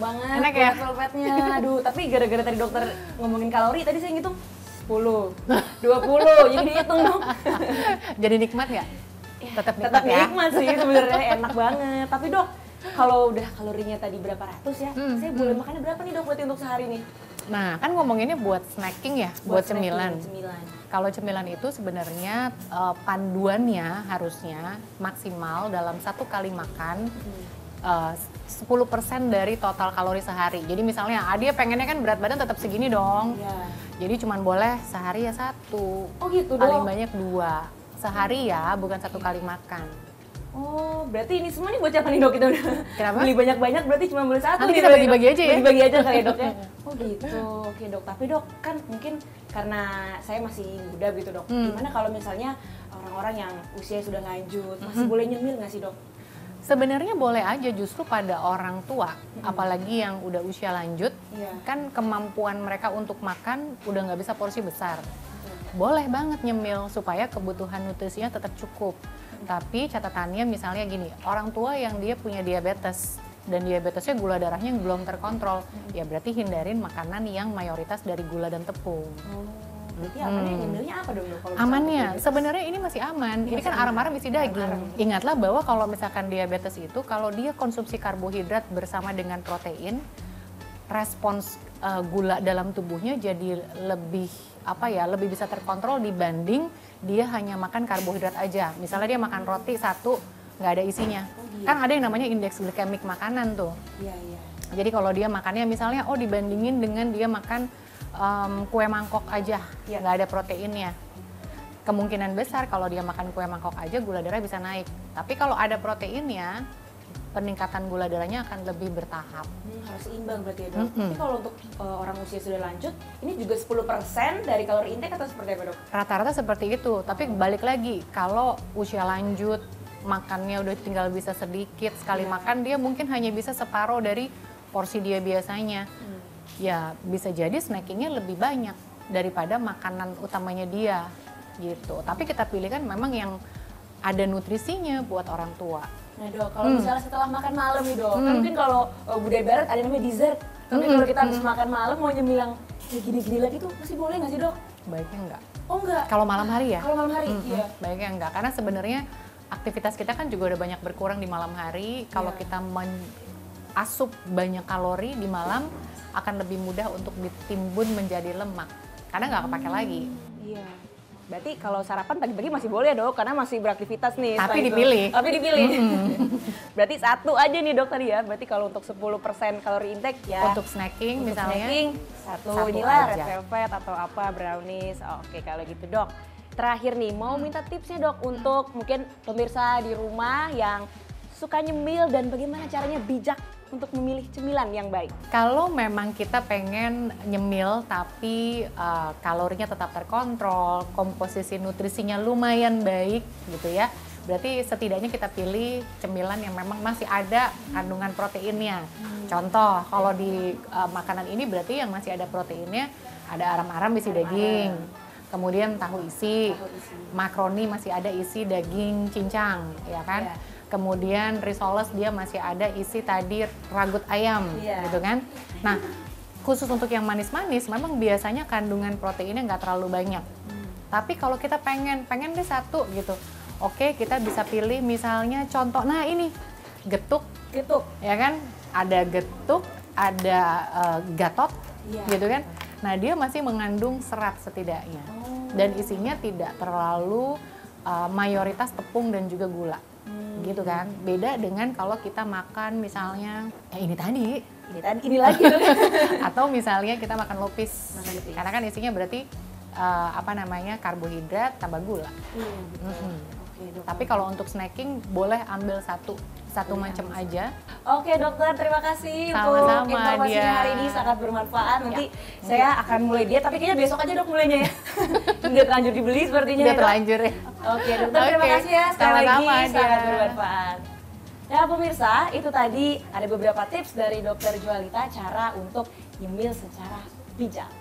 banget. Enak ya? Velvetnya. Aduh, tapi gara-gara tadi dokter ngomongin kalori, tadi saya ngitung 10, 20, jadi dihitung dong. Jadi nikmat nggak? Tetap nikmat Tetap ya? nikmat sih sebenarnya, enak banget. Tapi dok, kalau udah kalorinya tadi berapa ratus ya, saya boleh makannya berapa nih dok berarti untuk sehari nih? Nah, kan ngomonginnya buat snacking ya, buat cemilan. Cemilan. Kalau cemilan itu sebenarnya panduannya harusnya maksimal dalam satu kali makan 10% dari total kalori sehari. Jadi misalnya dia pengennya kan berat badan tetap segini dong. Iya. Jadi cuman boleh sehari ya 1. Oh gitu dok? Paling banyak 2. Sehari ya, bukan 1 kali makan. Oh, berarti ini semua nih buat siapa nih dok? Kita udah Kenapa? beli banyak-banyak berarti cuma beli 1 Nanti nih. kita berarti, bagi-bagi dok. aja ya? Bagi-bagi aja kali ya dok ya? Oh gitu, oke dok. Tapi dok, kan mungkin karena saya masih muda gitu dok. Gimana kalau misalnya orang-orang yang usia sudah lanjut, masih boleh nyemil nggak sih dok? Sebenarnya boleh aja justru pada orang tua, apalagi yang udah usia lanjut, Iya. kan kemampuan mereka untuk makan udah nggak bisa porsi besar. Boleh banget nyemil supaya kebutuhan nutrisinya tetap cukup. Tapi catatannya misalnya gini, orang tua yang dia punya diabetes dan diabetesnya gula darahnya yang belum terkontrol, ya berarti hindarin makanan yang mayoritas dari gula dan tepung. Oh, berarti amannya nyemilnya apa dong dok? Kalau misalnya Amannya, diabetes? sebenarnya ini masih aman. Ini kan arang-arang isi daging. Ingatlah bahwa kalau misalkan diabetes itu, kalau dia konsumsi karbohidrat bersama dengan protein, respons gula dalam tubuhnya jadi lebih lebih bisa terkontrol dibanding dia hanya makan karbohidrat aja. Misalnya dia makan roti 1, nggak ada isinya. Kan ada yang namanya indeks glikemik makanan tuh. Iya, iya. Jadi kalau dia makannya misalnya dibandingin dengan dia makan kue mangkok aja, nggak ada proteinnya. Kemungkinan besar kalau dia makan kue mangkok aja gula darah bisa naik. Tapi kalau ada proteinnya, peningkatan gula darahnya akan lebih bertahap. Harus seimbang berarti ya dok. Tapi kalau untuk orang usia sudah lanjut, ini juga 10% dari kalori intake atau seperti apa dok? Rata-rata seperti itu, tapi balik lagi, kalau usia lanjut, makannya udah tinggal bisa sedikit, sekali makan dia mungkin hanya bisa separuh dari porsi dia biasanya. Ya bisa jadi snackingnya lebih banyak daripada makanan utamanya dia gitu. Tapi kita pilih kan memang yang ada nutrisinya buat orang tua. Nah dok, kalau misalnya setelah makan malam nih dok, kan mungkin kalau budaya barat ada namanya dessert. Tapi kalau kita habis makan malam mau nyemilang kayak gini-gini lagi tuh masih boleh nggak sih dok? Baiknya enggak. Oh enggak? Kalau malam hari ya? Kalau malam hari, iya. Baiknya enggak, karena sebenarnya aktivitas kita kan juga udah banyak berkurang di malam hari. Kalau kita asup banyak kalori di malam, akan lebih mudah untuk ditimbun menjadi lemak. Karena nggak kepake lagi. Iya. Berarti kalau sarapan pagi-pagi masih boleh dok, karena masih beraktivitas nih. Tapi setelah itu. dipilih. Tapi dipilih. Berarti 1 aja nih dok tadi ya. Berarti kalau untuk 10% kalori intake ya. Untuk snacking Untuk misalnya. snacking, satu satu inilah red aja. velvet atau apa brownies. Oke kalau gitu dok. Terakhir nih mau minta tipsnya dok untuk mungkin pemirsa di rumah yang suka nyemil dan bagaimana caranya bijak untuk memilih cemilan yang baik. Kalau memang kita pengen nyemil tapi kalorinya tetap terkontrol, komposisi nutrisinya lumayan baik gitu ya. Berarti setidaknya kita pilih cemilan yang memang masih ada kandungan proteinnya. Contoh, kalau di makanan ini berarti yang masih ada proteinnya ada aram-aram isi daging. Kemudian tahu isi, makaroni masih ada isi daging cincang, ya kan? Kemudian risoles dia masih ada isi tadi ragut ayam, gitu kan? Nah, khusus untuk yang manis-manis, memang biasanya kandungan proteinnya nggak terlalu banyak. Tapi kalau kita pengen deh 1 gitu, oke kita bisa pilih misalnya contoh, nah ini getuk, ya kan? Ada getuk, ada gatot, gitu kan? Nah dia masih mengandung serat setidaknya, dan isinya tidak terlalu mayoritas tepung dan juga gula. Gitu kan, beda dengan kalau kita makan misalnya ini lagi atau misalnya kita makan lopis, karena kan isinya berarti karbohidrat tambah gula. Tapi kalau untuk snacking boleh ambil satu macam aja. Oke dokter, terima kasih Sama-sama, untuk informasinya Dia. hari ini, sangat bermanfaat. Nanti saya akan mulai diet, tapi kayaknya besok aja dok mulainya ya. Udah terlanjur dibeli sepertinya. Udah ya, Dok. terlanjur ya. Oke dokter, terima Oke, kasih ya sekali sama-sama, lagi, sangat Dia. bermanfaat. Nah pemirsa, itu tadi ada beberapa tips dari dokter Jualita cara untuk nyemil secara bijak.